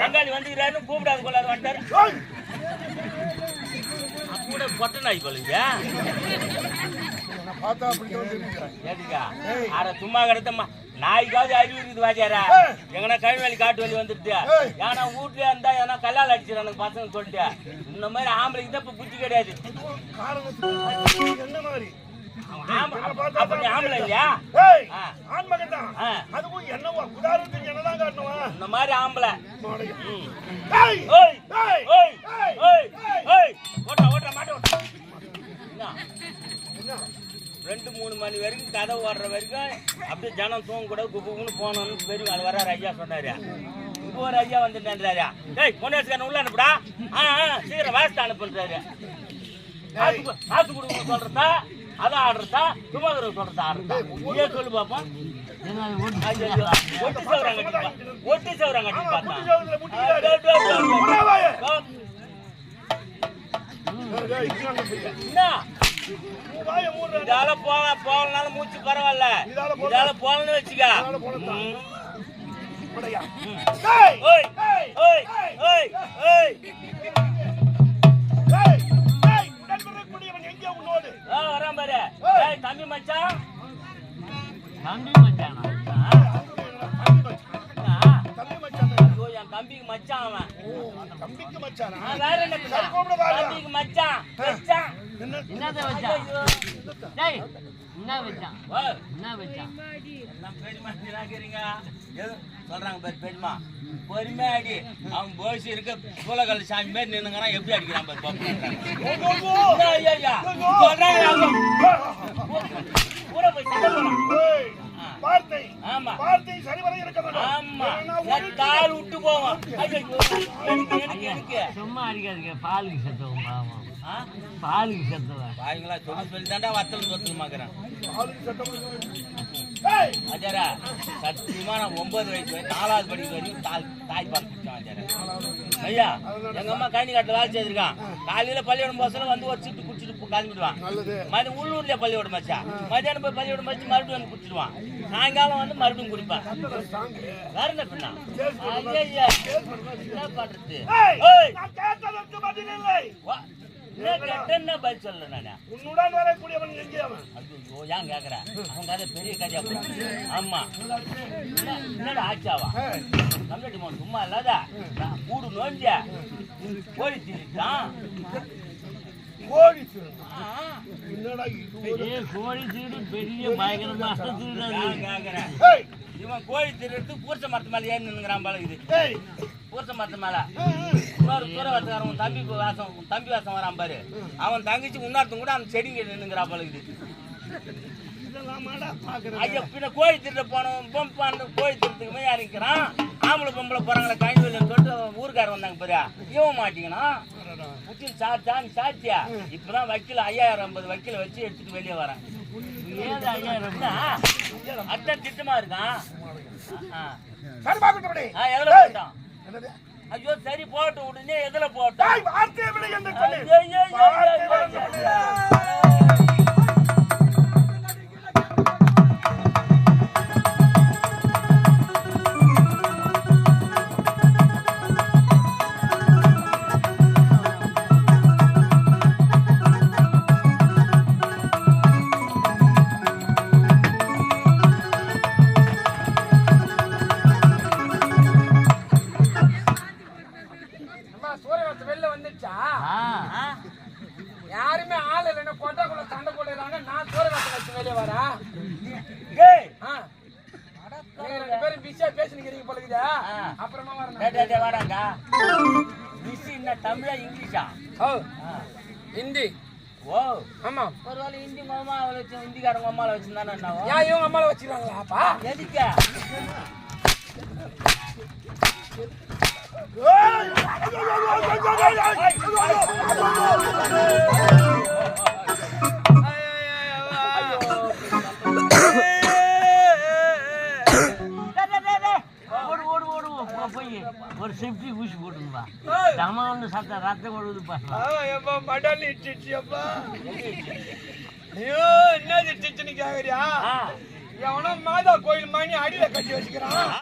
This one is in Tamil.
பங்காளி வந்துக்கிறாரு கூப்பிடாது கொள்ளாது வந்துட்டாரு கூட கொட்டை நாய் கொள்ளுங்க சும்மா கிடத்தம்மா நாய்க்காவது அறிவு இருக்குது வாஜாரா எங்கன்னா கழிவழி காட்டு வழி வந்துட்டு ஏன்னா வீட்லயே இருந்தா ஏன்னா கல்லால் அடிச்சிரு எனக்கு பசங்க சொல்லிட்டு இந்த மாதிரி ஆம்பளைக்கு தான் இப்ப புத்தி கிடையாது ஆம்பளை இல்லையா இந்த மாதிரி ஆம்பளை ஓட்ட மாட்டோம் 2-3 மணி வரைக்கும் கதை ஓடுற வரைக்கும் அப்படியே ஜனம் தூங்க கூட குப்புன்னு போனோம்னு பெரிய அது வர்றாரு ஐயா சொன்னாரு இப்போ ஒரு ஐயா வந்துட்டாரு டேய் பொன்னேஸ்காரன் உள்ள அனுப்புடா சீக்கிரம் வாசித்து அனுப்புன்றாரு காசு கொடுக்க சொல்றதா அதான் ஆடுறதா சுமகர சொல்றதா ஆடுறதா ஏன் சொல்லு பாப்போம் ஒட்டி சவரம் கட்டி பார்த்தா இதால போகலனாலும் மூச்சு பரவாயில்ல இதால போகலன்னு வச்சுக்க வரான் பாரு தம்பி மச்சான் என் தம்பிக்கு மச்சான் அவன் தம்பிக்கு மச்சான் வேற என்ன தம்பிக்கு மச்சான் மச்சான் என்னத வச்சான் டேய் என்ன வச்சான் என்ன வச்சான் எல்லாம் பேடிமா நிராகரிங்க சொல்றாங்க பாரு பேடிமா பொறுமையா அடி அவன் போய்ஸ் இருக்க சூலகல் சாமி மாதிரி நின்னுங்கறான் எப்படி அடிக்கிறான் பாரு பாப்பா ஐயா சொல்றாங்க பூர போய் சண்டை போறான் வார்த்தை ஆமா வார்த்தை சரிவர இருக்கணும் ஆமா கால் விட்டு போவோம் எனக்கு சும்மா அடிக்காதீங்க பாலுக்கு சத்தம் பாவம் பாலுக்கு சத்தம் பாய்ங்களா சொல்லி தாண்டா வத்தல் சொத்துமாக்குறேன் பாலுக்கு சத்தம் அஜரா சத்தியமா நான் 9 வயசு 4வது படிக்க வரைக்கும் தாய்ப்பால் குடிச்சேன் அஜரா ஐயா எங்க அம்மா கழனி காட்டுல வேலை செய்திருக்கான் காலையில பள்ளியோடம் போசல வந்து ஒரு சிட்டு குடிச்சிட்டு கிளம்பிடுவான் மதியம் உள்ளூர்ல பள்ளியோடம் வச்சா மதியானம் போய் பள்ளியோடம் வச்சு மறுபடியும் வந்து குடிச்சிடுவான் சாயங்காலம் வந்து மறுபடியும் குடிப்பான் வேற என்ன பண்ணா ஐயா என்ன பண்றது என்ன பதில் சொல்ல நானே உன்னுடன் வரக்கூடியவன் எங்கேயவன் ஐயோ ஏன் கேக்குறேன் அவங்க கதை பெரிய கதையா ஆமா என்னடா ஆச்சாவா நம்மளுக்கு மோன் சும்மா இல்லாத கூடு நோண்டிய கோழி திரிட்டான் கோழி கோழி தீடு பெரிய பயங்கரமா கேக்குறேன் இவன் கோழி திருட்டு பூர்ச்ச மரத்து மேல ஏறி நின்னுங்கிறான் போல இது பூர்ச்ச மரத்து மேல இன்னொரு தூரவரத்துக்காரன் தம்பி வாசம் வரான் பாரு அவன் தங்கச்சி முன்னார்த்தும் கூட அந்த செடிங்க நின்னுங்கிறா போல இது ஐயா பின்ன கோழி திருட்டு போனவன் கோழி திருட்டுக்குமே இறங்கிக்கிறான் ஆம்பளை பொம்பளை போறாங்களே கழிவுன்னு சொல்லிட்டு ஊருக்காரர் வந்தாங்க பாரு இவன் மாட்டிக்கணும் முட்டில் சாச்சான்னு சாச்சியா இப்பதான் வக்கீல் 5050 வக்கீல வச்சு எடுத்துட்டு வெளியே வரேன் ஏது 5000 அத்தான் திட்டமா இருக்கான் எதுல போட்டான் ஐயோ சரி போட்டு உடனே எதுல போட்டான் யாருமே ஆள் இல்லைன்னா கொட்டாக்குள்ள சண்டை போடுறாங்க நான் சோரவாசம் வச்சு வெளியே வரேன் பேரும் பிஸியா பேசிக்கிறீங்க போலுக்குதா அப்புறமா வரேன் வாடாங்க பிஸி என்ன தமிழா இங்கிலீஷா ஹிந்தி ஓ ஆமா ஒருவேளை ஹிந்தி அம்மாவை வச்சு ஹிந்திக்காரங்க அம்மாவை வச்சிருந்தானே ஏன் இவங்க அம்மாவை வச்சிருக்காங்களாப்பா எதுக்கு ஒரு சேஃப்டி ஊசி போட்டுருப்பா தமா வந்து சத்த ரத்தம் கொடுது பாப்பா மடல் இட்டுச்சியப்பா ஐயோ என்ன இட்டுச்சுன்னு கேக்குறியா எவனோ மாதா கோயில் மணி அடியில கட்டி வச்சுக்கிறான்